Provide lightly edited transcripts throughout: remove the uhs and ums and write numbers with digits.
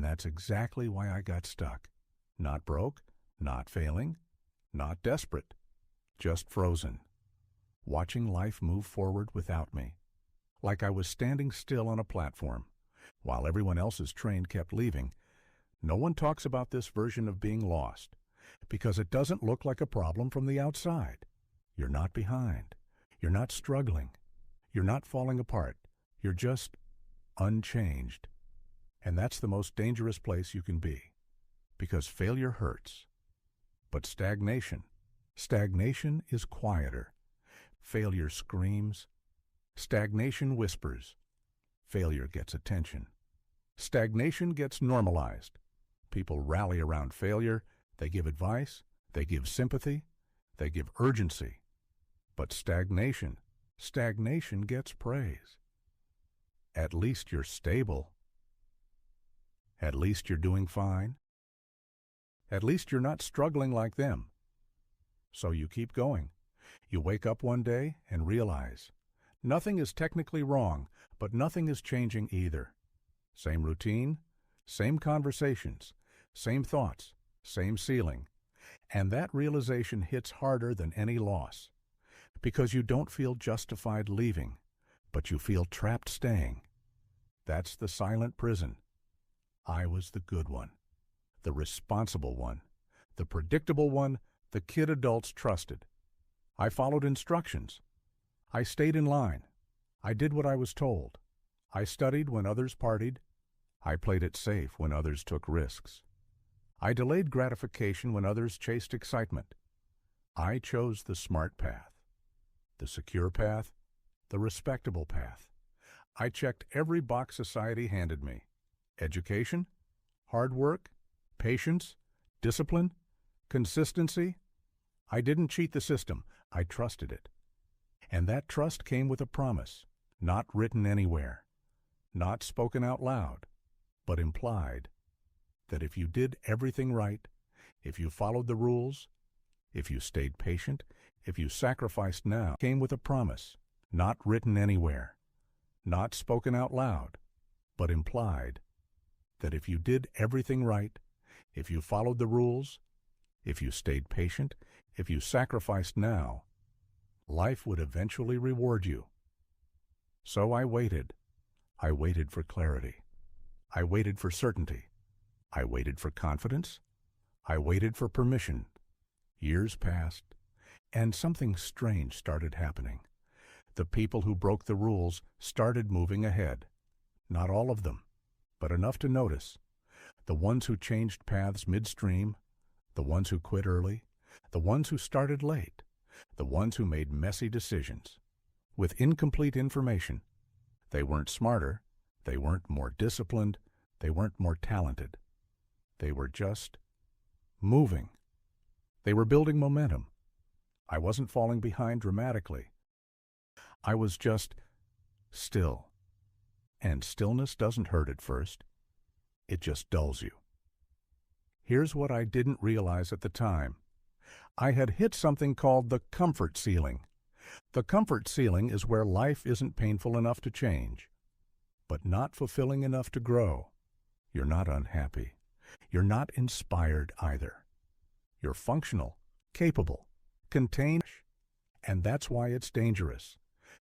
And that's exactly why I got stuck. Not broke, not failing, not desperate, just frozen, watching life move forward without me, like I was standing still on a platform, while everyone else's train kept leaving. No one talks about this version of being lost, because it doesn't look like a problem from the outside. You're not behind. You're not struggling. You're not falling apart. You're just unchanged. And that's the most dangerous place you can be, because failure hurts. But stagnation is quieter. Failure screams. Stagnation whispers. Failure gets attention. Stagnation gets normalized. People rally around failure. They give advice. They give sympathy. They give urgency. But stagnation gets praise. At least you're stable. At least you're doing fine. At least you're not struggling like them. So you keep going. You wake up one day and realize nothing is technically wrong, but nothing is changing either. Same routine, same conversations, same thoughts, same ceiling. And that realization hits harder than any loss, because you don't feel justified leaving, but you feel trapped staying. That's the silent prison. I was the good one, the responsible one, the predictable one the kid adults trusted. I followed instructions. I stayed in line. I did what I was told. I studied when others partied. I played it safe when others took risks. I delayed gratification when others chased excitement. I chose the smart path, the secure path, the respectable path. I checked every box society handed me. Education, hard work, patience, discipline, consistency. I didn't cheat the system. I trusted it. And that trust came with a promise, not written anywhere, not spoken out loud, but implied, that if you did everything right, if you followed the rules, if you stayed patient, if you sacrificed now, came with a promise, not written anywhere, not spoken out loud, but implied, that if you did everything right, if you followed the rules, if you stayed patient, if you sacrificed now, life would eventually reward you. So I waited. I waited for clarity. I waited for certainty. I waited for confidence. I waited for permission. Years passed, and something strange started happening. The people who broke the rules started moving ahead. Not all of them, but enough to notice. The ones who changed paths midstream, the ones who quit early, the ones who started late, the ones who made messy decisions with incomplete information. They weren't smarter, they weren't more disciplined, they weren't more talented. They were just moving. They were building momentum. I wasn't falling behind dramatically. I was just still. And stillness doesn't hurt at first. It just dulls you. Here's what I didn't realize at the time. I had hit something called the comfort ceiling. The comfort ceiling is where life isn't painful enough to change, but not fulfilling enough to grow. You're not unhappy. You're not inspired either. You're functional, capable, contained, and that's why it's dangerous,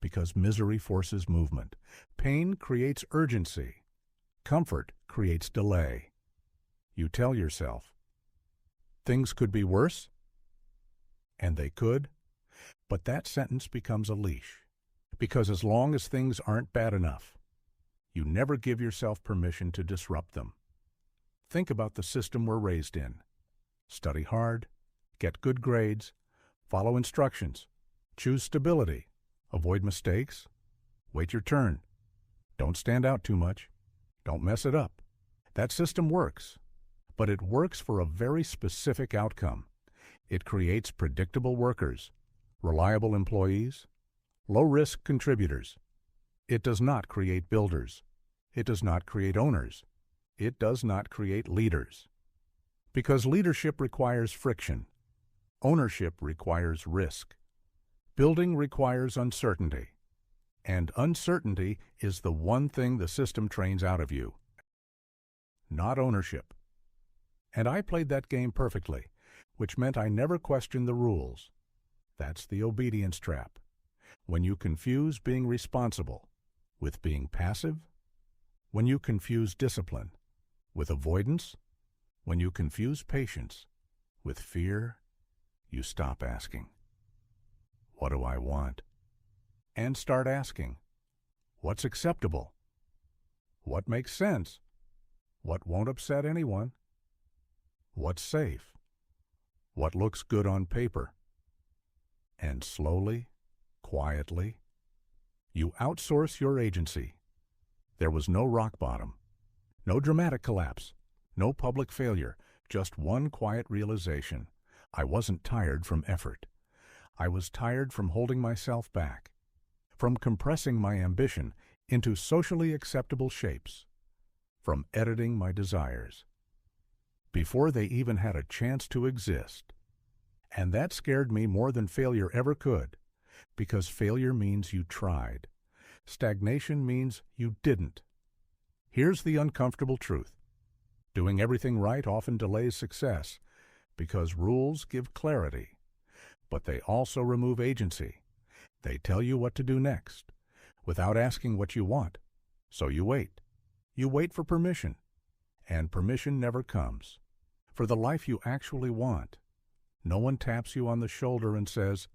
because misery forces movement. Pain creates urgency. Comfort creates delay. You tell yourself, things could be worse, and they could, but that sentence becomes a leash, because as long as things aren't bad enough, you never give yourself permission to disrupt them. Think about the system we're raised in. Study hard, get good grades, follow instructions, choose stability, avoid mistakes, wait your turn, don't stand out too much, don't mess it up. That system works, but it works for a very specific outcome. It creates predictable workers, reliable employees, low-risk contributors. It does not create builders. It does not create owners. It does not create leaders. Because leadership requires friction. Ownership requires risk. Building requires uncertainty. And uncertainty is the one thing the system trains out of you. not ownership. And I played that game perfectly, which meant I never questioned the rules. That's the obedience trap. When you confuse being responsible with being passive, when you confuse discipline with avoidance, when you confuse patience with fear, you stop asking, "What do I want?" and start asking, "What's acceptable? What makes sense? What won't upset anyone? What's safe? What looks good on paper?" And slowly, quietly, you outsource your agency. There was no rock bottom, no dramatic collapse, no public failure, just one quiet realization. I wasn't tired from effort. I was tired from holding myself back, from compressing my ambition into socially acceptable shapes, from editing my desires before they even had a chance to exist. And that scared me more than failure ever could, because failure means you tried. Stagnation means you didn't. Here's the uncomfortable truth. Doing everything right often delays success because rules give clarity, but they also remove agency. They tell you what to do next without asking what you want, so you wait. You wait for permission, and permission never comes. For the life you actually want, no one taps you on the shoulder and says,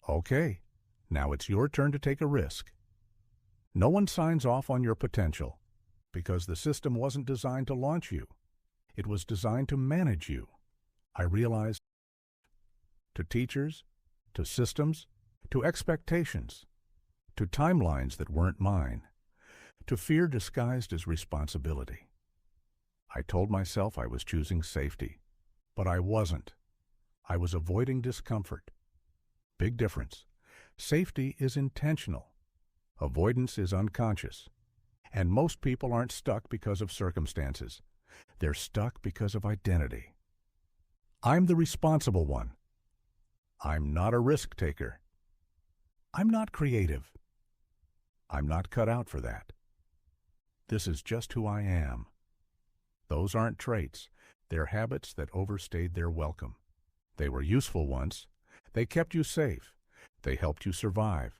"Okay, now it's your turn to take a risk." No one signs off on your potential, because the system wasn't designed to launch you. It was designed to manage you. I realized to teachers, to systems, to expectations, to timelines that weren't mine, to fear disguised as responsibility. I told myself I was choosing safety, but I wasn't. I was avoiding discomfort. Big difference. Safety is intentional. Avoidance is unconscious. And most people aren't stuck because of circumstances. They're stuck because of identity. I'm the responsible one. I'm not a risk taker. I'm not creative. I'm not cut out for that. This is just who I am. Those aren't traits. They're habits that overstayed their welcome. They were useful once. They kept you safe. They helped you survive.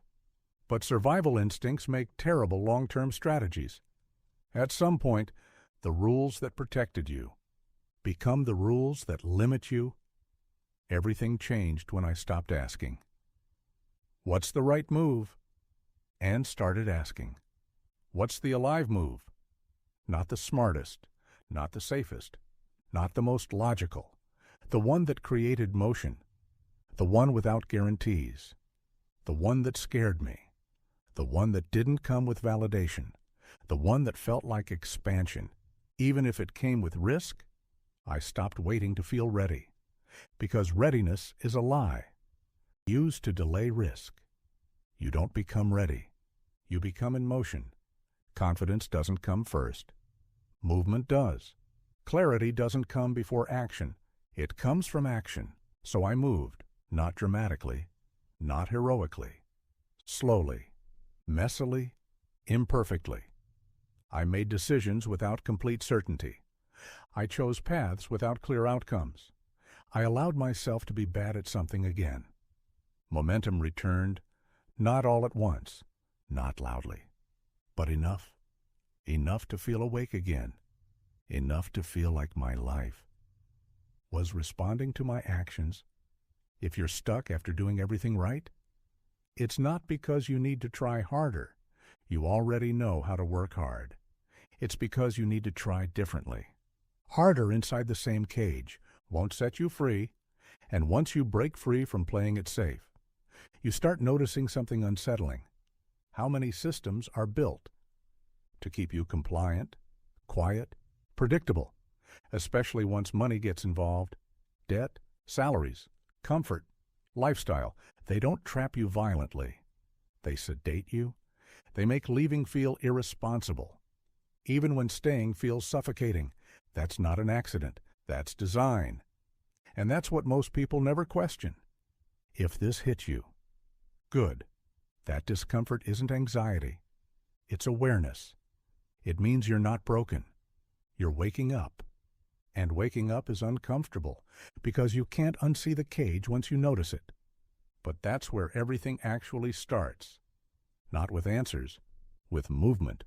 But survival instincts make terrible long-term strategies. At some point, the rules that protected you become the rules that limit you. Everything changed when I stopped asking, "What's the right move?" and started asking, "What's the alive move?" Not the smartest, not the safest, not the most logical, the one that created motion, the one without guarantees, the one that scared me, the one that didn't come with validation, the one that felt like expansion. Even if it came with risk, I stopped waiting to feel ready, because readiness is a lie used to delay risk. You don't become ready. You become in motion. Confidence doesn't come first. Movement does. Clarity doesn't come before action. It comes from action. So I moved, not dramatically, not heroically, slowly, messily, imperfectly. I made decisions without complete certainty. I chose paths without clear outcomes. I allowed myself to be bad at something again. Momentum returned, not all at once, not loudly, but enough. Enough to feel awake again. Enough to feel like my life was responding to my actions. If you're stuck after doing everything right, it's not because you need to try harder. You already know how to work hard. It's because you need to try differently. Harder inside the same cage won't set you free, and once you break free from playing it safe, you start noticing something unsettling. How many systems are built to keep you compliant, quiet, predictable, especially once money gets involved? Debt, salaries, comfort, lifestyle. They don't trap you violently. They sedate you. They make leaving feel irresponsible. Even when staying feels suffocating. That's not an accident. That's design. And that's what most people never question. If this hits you, good. That discomfort isn't anxiety. It's awareness. It means you're not broken. You're waking up. And waking up is uncomfortable because you can't unsee the cage once you notice it. But that's where everything actually starts. Not with answers, with movement.